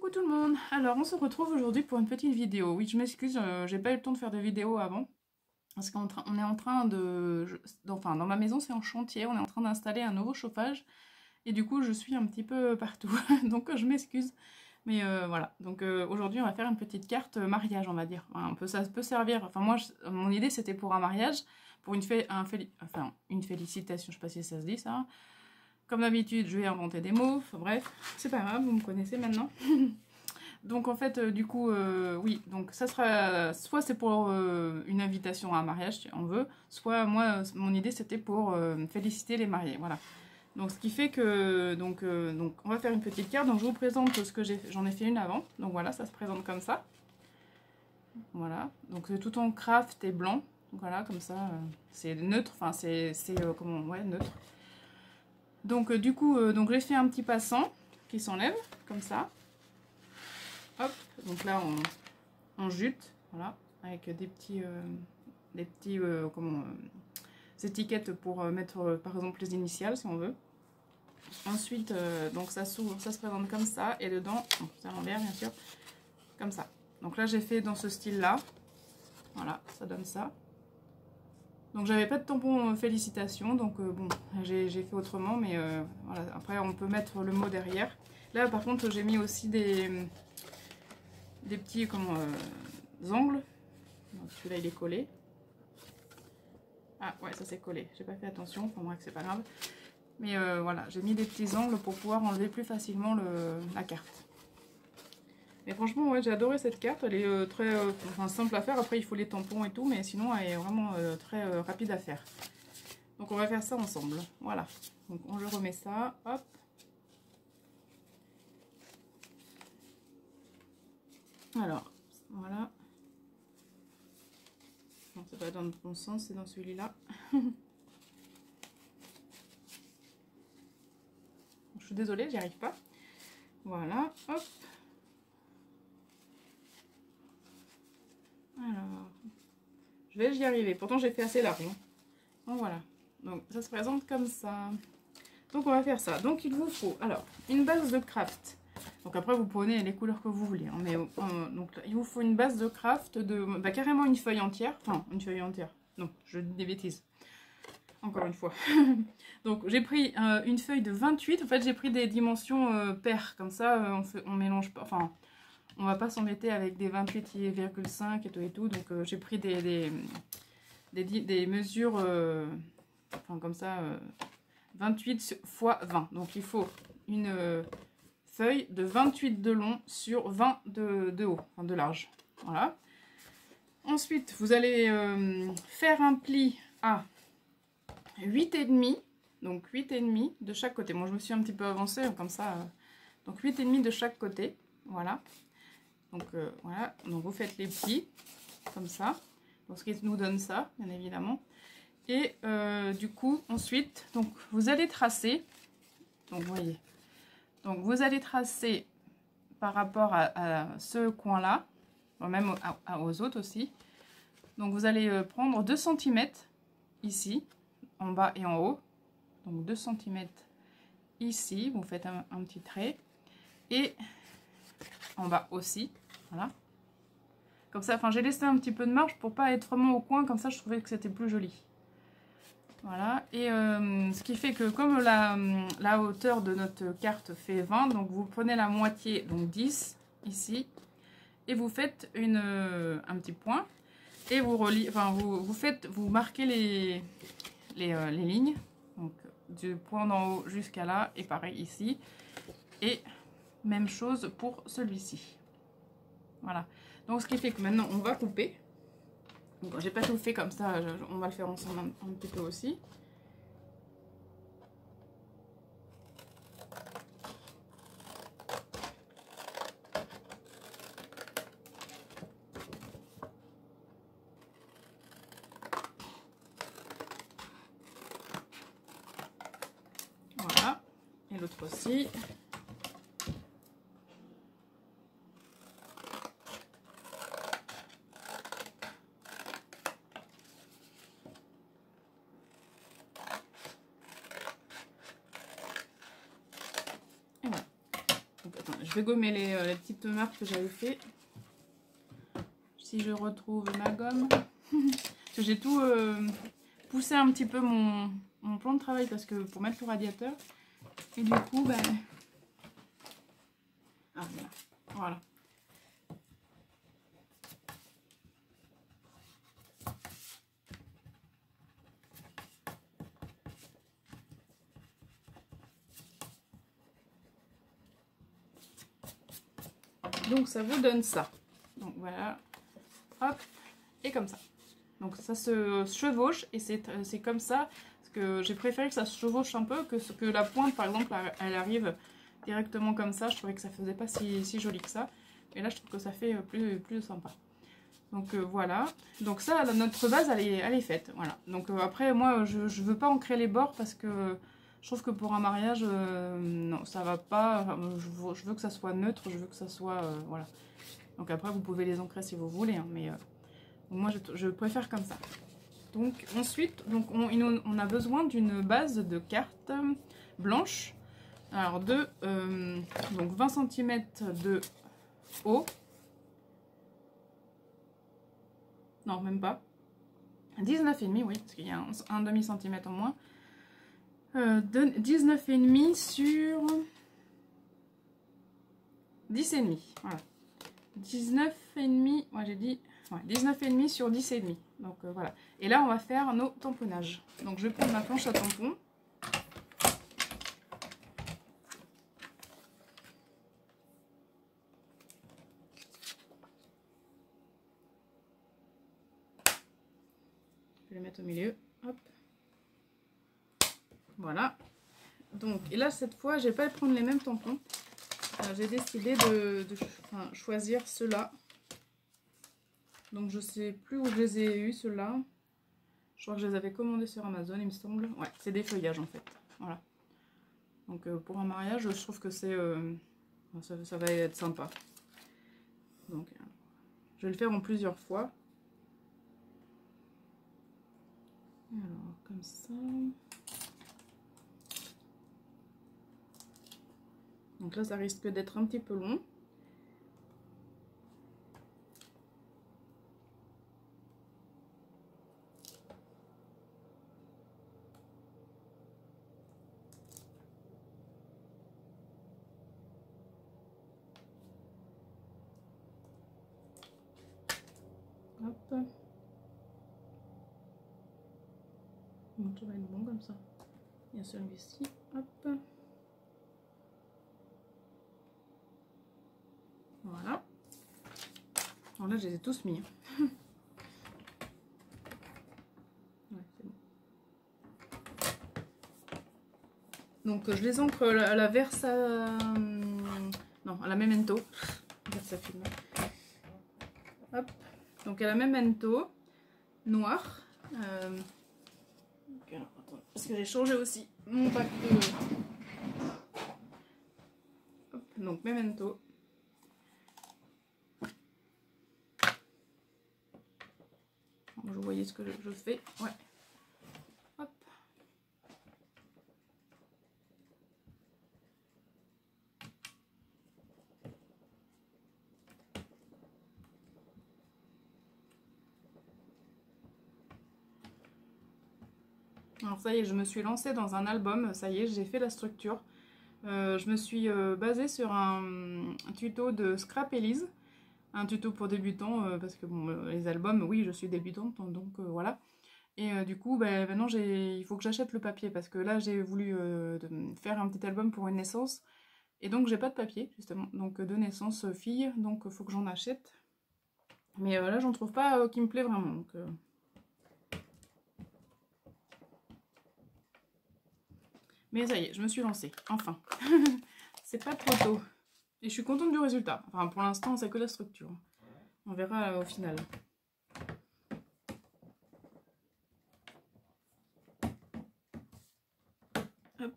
Coucou tout le monde. Alors on se retrouve aujourd'hui pour une petite vidéo. Oui, je m'excuse, j'ai pas eu le temps de faire de vidéo avant. Parce qu'on est en train de... Enfin, dans ma maison c'est en chantier, on est en train d'installer un nouveau chauffage. Et du coup je suis un petit peu partout, donc je m'excuse. Mais voilà, donc aujourd'hui on va faire une petite carte mariage, on va dire. Enfin, ça peut servir, enfin moi, mon idée c'était pour un mariage, pour une félicitation, je sais pas si ça se dit ça. Comme d'habitude, je vais inventer des mots, enfin, bref, c'est pas grave, vous me connaissez maintenant. Donc en fait, du coup, oui, donc ça sera, soit c'est pour une invitation à un mariage, si on veut, soit moi, mon idée c'était pour féliciter les mariés, voilà. Donc ce qui fait que, donc on va faire une petite carte, donc je vous présente ce que j'en ai fait une avant, donc voilà, ça se présente comme ça. Voilà, donc c'est tout en craft et blanc, donc voilà, comme ça, c'est neutre, enfin c'est comment, ouais, neutre. Donc du coup, donc j'ai fait un petit passant qui s'enlève, comme ça. Hop, donc là on jute, voilà, avec des petits étiquettes pour mettre par exemple les initiales si on veut. Ensuite, donc ça s'ouvre, ça se présente comme ça, et dedans, c'est à l'envers bien sûr, comme ça. Donc là j'ai fait dans ce style là, voilà, ça donne ça. Donc j'avais pas de tampon félicitations, donc bon, j'ai fait autrement, mais voilà, après on peut mettre le mot derrière. Là par contre j'ai mis aussi des petits angles. Donc celui-là il est collé. Ah ouais, ça c'est collé, j'ai pas fait attention, enfin bref c'est pas grave. Mais voilà, j'ai mis des petits angles pour pouvoir enlever plus facilement la carte. Mais franchement, ouais, j'ai adoré cette carte, elle est très simple à faire. Après, il faut les tampons et tout, mais sinon, elle est vraiment très rapide à faire. Donc, on va faire ça ensemble. Voilà. Donc, je remets ça. Hop. Alors, voilà. Non, c'est pas dans le bon sens, c'est dans celui-là. Je suis désolée, j'y arrive pas. Voilà, hop. Alors, je vais y arriver. Pourtant, j'ai fait assez large. Hein. Donc, voilà. Donc, ça se présente comme ça. Donc, on va faire ça. Donc, il vous faut, alors, une base de craft. Donc, après, vous prenez les couleurs que vous voulez. Hein. Mais, donc, il vous faut une base de craft de... Bah, carrément une feuille entière. Enfin, une feuille entière. Non, je dis des bêtises. Encore une fois. Donc, j'ai pris une feuille de 28. En fait, j'ai pris des dimensions paires. Comme ça, on mélange pas... Enfin... On va pas s'embêter avec des 28,5 et tout. Donc j'ai pris des mesures, enfin comme ça, 28 x 20. Donc il faut une feuille de 28 de long sur 20 de haut, enfin de large. Voilà. Ensuite, vous allez faire un pli à 8,5. Donc 8,5 de chaque côté. Moi je me suis un petit peu avancée comme ça. Donc 8,5 de chaque côté. Voilà. Donc voilà, donc vous faites les plis comme ça, donc ce qui nous donne ça, bien évidemment. Et du coup, ensuite, donc vous allez tracer, donc vous voyez, donc vous allez tracer par rapport à ce coin-là, même aux autres aussi. Donc vous allez prendre 2 cm ici, en bas et en haut, donc 2 cm ici, vous faites un petit trait, et en bas aussi. Voilà. Comme ça, enfin j'ai laissé un petit peu de marge pour pas être vraiment au coin, comme ça je trouvais que c'était plus joli. Voilà, et ce qui fait que comme la hauteur de notre carte fait 20, donc vous prenez la moitié, donc 10 ici, et vous faites un petit point, et vous reliez, enfin vous marquez les lignes, donc du point d'en haut jusqu'à là, et pareil ici, et même chose pour celui-ci. Voilà, donc ce qui fait que maintenant on va couper. Donc j'ai pas tout fait comme ça, on va le faire ensemble un petit peu aussi. Voilà, et l'autre aussi. vais gommer les petites marques que j'avais fait. Si je retrouve ma gomme. Parce que j'ai tout poussé un petit peu mon plan de travail parce que pour mettre le radiateur. Et du coup, ben... Ah, voilà. Donc ça vous donne ça. Donc voilà. Hop. Et comme ça. Donc ça se chevauche et c'est comme ça. Parce que j'ai préféré que ça se chevauche un peu que la pointe par exemple elle arrive directement comme ça. Je trouvais que ça faisait pas si joli que ça. Et là je trouve que ça fait plus sympa. Donc voilà. Donc ça notre base elle est faite. Voilà. Donc après moi je veux pas ancrer les bords parce que je trouve que pour un mariage, non, ça va pas. Je veux que ça soit neutre, je veux que ça soit... voilà. Donc après, vous pouvez les ancrer si vous voulez, hein, mais moi, je préfère comme ça. Donc ensuite, donc, on a besoin d'une base de cartes blanches. Alors, donc 20 cm de haut. Non, même pas. 19,5, oui, parce qu'il y a un demi-centimètre en moins. 19,5 sur 10,5. Voilà. 19,5, moi j'ai dit... Ouais, 19,5 sur 10,5. Donc voilà. Et là, on va faire nos tamponnages. Donc je vais prendre ma planche à tampons. Je vais les mettre au milieu. Hop. Voilà. Donc, et là, cette fois, je vais pas prendre les mêmes tampons. J'ai décidé de choisir ceux-là. Donc, je sais plus où je les ai eus, ceux-là. Je crois que je les avais commandés sur Amazon, il me semble. Ouais, c'est des feuillages, en fait. Voilà. Donc, pour un mariage, je trouve que c'est... ça va être sympa. Donc, je vais le faire en plusieurs fois. Alors, comme ça... Donc là, ça risque d'être un petit peu long. Hop. Donc ça va être bon comme ça. Il y a celui-ci. Hop. Voilà. Alors là, je les ai tous mis. Ouais, c'est bon. Donc je les ancre à la Versa... Non, à la Memento. Versa Film. Hop. Donc à la Memento. Noir. Alors, attends, parce que j'ai changé aussi mon pack de... Hop. Donc Memento. Vous voyez ce que je fais. Ouais. Hop. Alors ça y est, je me suis lancée dans un album. Ça y est, j'ai fait la structure. Je me suis basée sur un tuto de Scrap Elise. Un tuto pour débutants, parce que bon, les albums, oui, je suis débutante, donc voilà. Et du coup, bah, maintenant, il faut que j'achète le papier, parce que là, j'ai voulu faire un petit album pour une naissance, et donc j'ai pas de papier, justement, donc de naissance fille, donc il faut que j'en achète. Mais là, j'en trouve pas qui me plaît vraiment, donc... Mais ça y est, je me suis lancée, enfin. C'est pas trop tôt. Et je suis contente du résultat. Enfin, pour l'instant, c'est que la structure. On verra au final. Hop.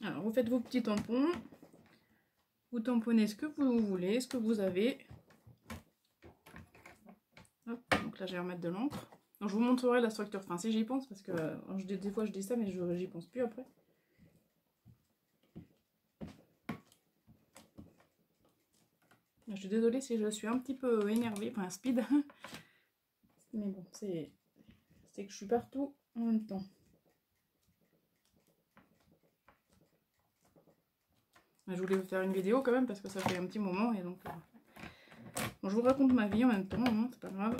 Alors, vous faites vos petits tampons. Vous tamponnez ce que vous voulez, ce que vous avez. Hop. Donc là, je vais remettre de l'encre. Donc, je vous montrerai la structure. Enfin, si j'y pense, parce que des fois, je dis ça, mais j'y pense plus après. Je suis désolée si je suis un petit peu énervée, enfin speed. Mais bon, c'est que je suis partout en même temps. Je voulais vous faire une vidéo quand même parce que ça fait un petit moment et donc... Bon, je vous raconte ma vie en même temps, hein, c'est pas grave.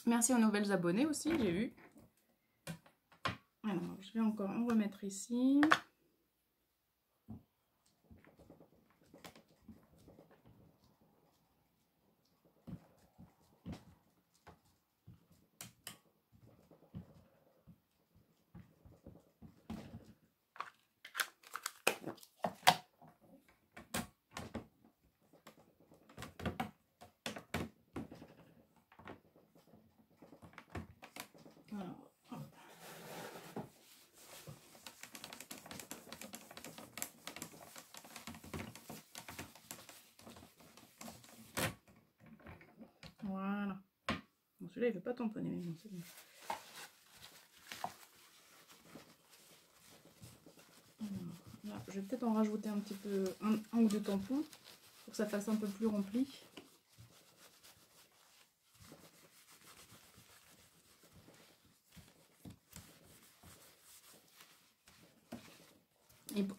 Merci aux nouvelles abonnées aussi, j'ai vu. Alors, je vais encore en remettre ici. Alors, hop. Voilà. Bon, celui-là, il ne veut pas tamponner, mais bon, c'est bon. Alors, là, je vais peut-être en rajouter un petit peu, un ou deux tampons, pour que ça fasse un peu plus rempli.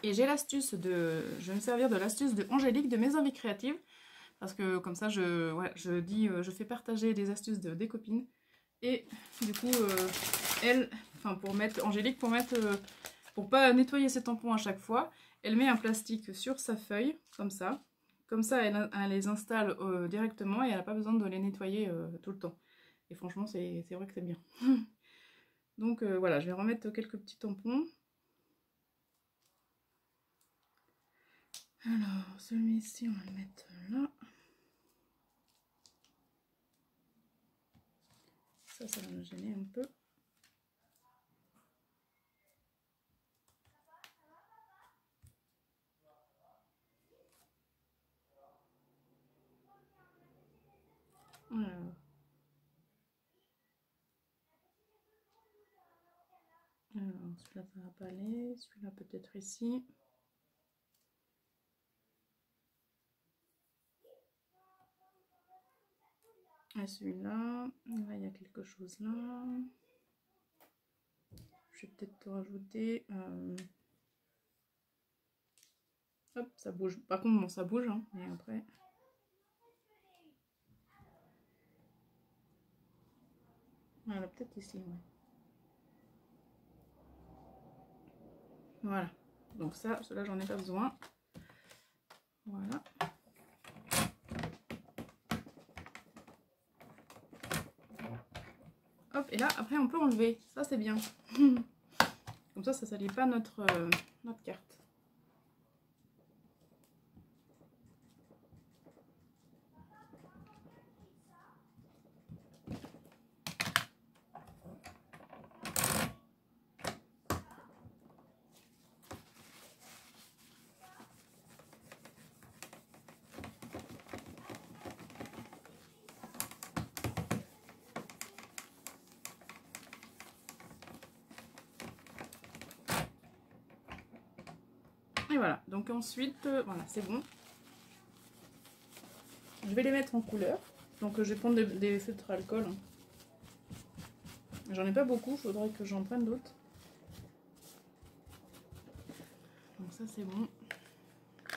Et j'ai l'astuce de... Je vais me servir de l'astuce de Angélique de Mes Envies Créatives. Parce que comme ça, je fais partager des astuces des copines. Et du coup, Angélique, pour pas nettoyer ses tampons à chaque fois, elle met un plastique sur sa feuille, comme ça. Comme ça, elle les installe directement et elle n'a pas besoin de les nettoyer tout le temps. Et franchement, c'est vrai que c'est bien. Donc voilà, je vais remettre quelques petits tampons. Alors, celui-ci, on va le mettre là. Ça va me gêner un peu. Alors celui-là, ça va pas aller. Celui-là, peut-être ici. Et celui-là, là, il y a quelque chose là. Je vais peut-être rajouter... Hop, ça bouge. Par contre, bon, ça bouge, hein, mais après... Voilà, peut-être ici, ouais. Voilà. Donc ça, cela, j'en ai pas besoin. Voilà. Hop, et là, après, on peut enlever. Ça, c'est bien. Comme ça salit pas notre carte. Et voilà, donc ensuite, voilà, c'est bon. Je vais les mettre en couleur. Donc je vais prendre des feutres alcool. Hein. J'en ai pas beaucoup, il faudrait que j'en prenne d'autres. Donc ça c'est bon.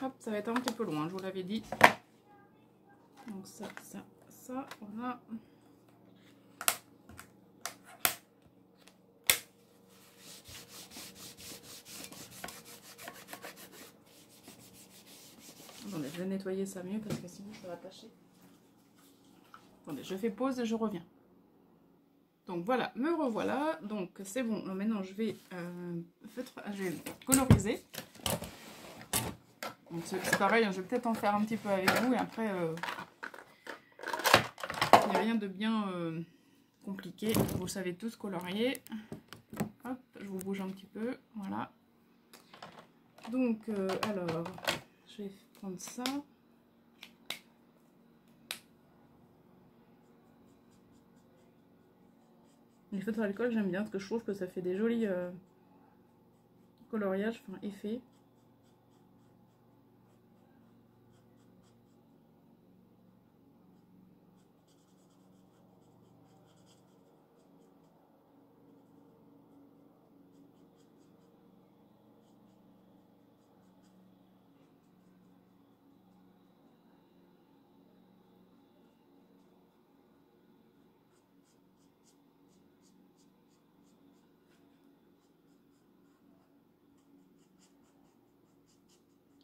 Hop, ça va être un petit peu loin, je vous l'avais dit. Donc ça, voilà. Attendez, je vais nettoyer ça mieux parce que sinon je vais attacher. Attendez, je fais pause et je reviens. Donc voilà, me revoilà. Donc c'est bon. Maintenant je vais coloriser. Donc c'est pareil, je vais peut-être en faire un petit peu avec vous et après il n'y a rien de bien compliqué. Vous savez tous colorier. Hop, je vous bouge un petit peu. Voilà. Donc alors, je vais prendre ça. Les feutres d'alcool, j'aime bien parce que je trouve que ça fait des jolis coloriage, enfin effet.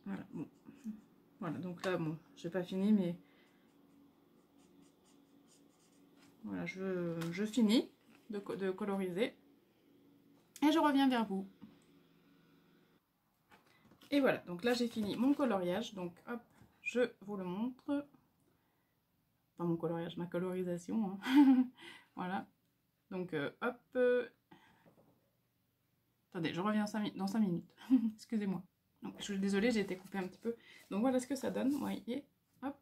Voilà, bon. Voilà, donc là, bon, j'ai pas fini, mais voilà, je finis de coloriser et je reviens vers vous. Et voilà, donc là j'ai fini mon coloriage, donc hop, je vous le montre. Enfin mon coloriage, ma colorisation, hein. Voilà, donc hop, attendez, je reviens dans 5 minutes, excusez-moi. Donc je suis désolée, j'ai été coupée un petit peu. Donc voilà ce que ça donne, vous voyez, hop.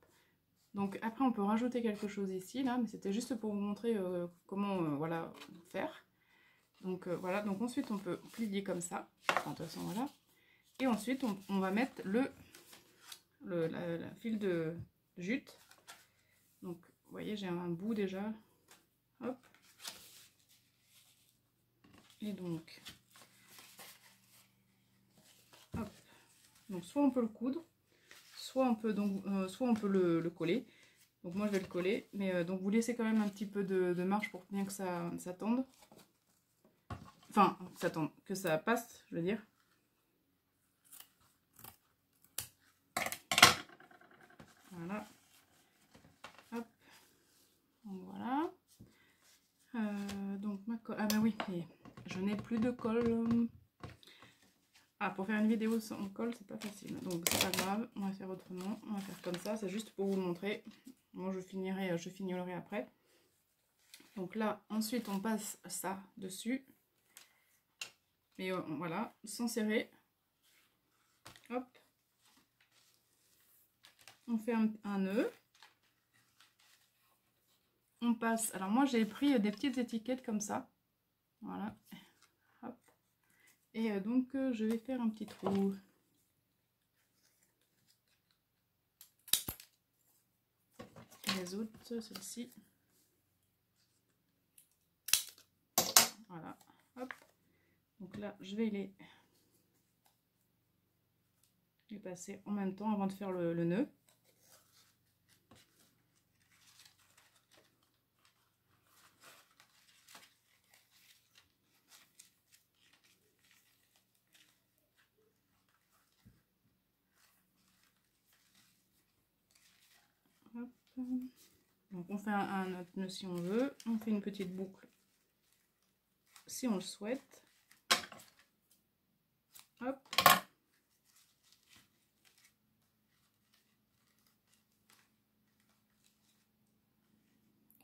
Donc après on peut rajouter quelque chose ici, là, mais c'était juste pour vous montrer comment, voilà, faire. Donc voilà, donc ensuite on peut plier comme ça, enfin, de toute façon voilà. Et ensuite on va mettre la fil de jute. Donc vous voyez, j'ai un bout déjà, hop. Et donc, hop. Donc soit on peut le coudre, soit on peut, donc, soit on peut le coller. Donc moi je vais le coller, mais donc vous laissez quand même un petit peu de marge pour bien que ça tende. Enfin, ça tende, que ça passe, je veux dire. Voilà. Hop. Donc voilà. Donc ma colle. Ah bah oui, mais je n'ai plus de colle. Ah, pour faire une vidéo sans colle, c'est pas facile. Donc c'est pas grave, on va faire autrement. On va faire comme ça, c'est juste pour vous montrer. Moi je finirai après. Donc là, ensuite on passe ça dessus. Mais voilà, sans serrer. Hop. On fait un nœud. On passe. Alors moi j'ai pris des petites étiquettes comme ça. Voilà. Hop. Et donc je vais faire un petit trou. Les autres, celle-ci. Voilà. Hop. Donc là je vais les passer en même temps avant de faire le nœud. Hop. Donc on fait un autre nœud si on veut, on fait une petite boucle si on le souhaite. Hop.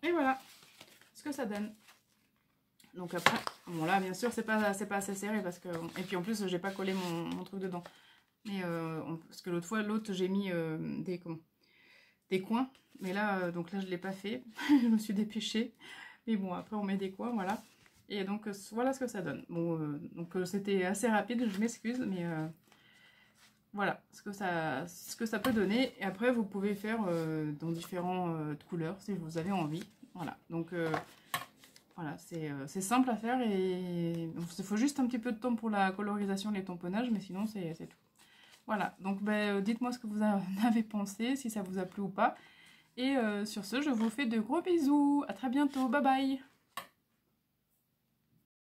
Et voilà ce que ça donne. Donc après, bon là bien sûr c'est pas assez serré parce que, et puis en plus j'ai pas collé mon truc dedans. Mais parce que l'autre fois, j'ai mis des coins. Mais là, donc là je l'ai pas fait. Je me suis dépêchée. Mais bon, après on met des coins, voilà. Et donc voilà ce que ça donne. Bon, donc c'était assez rapide, je m'excuse, mais voilà ce que ça peut donner. Et après vous pouvez faire dans différentes couleurs si vous avez envie. Voilà, donc voilà, c'est simple à faire et il faut juste un petit peu de temps pour la colorisation, les tamponnages, mais sinon c'est tout. Voilà, donc ben, dites-moi ce que vous en avez pensé, si ça vous a plu ou pas. Et sur ce, je vous fais de gros bisous. À très bientôt, bye bye.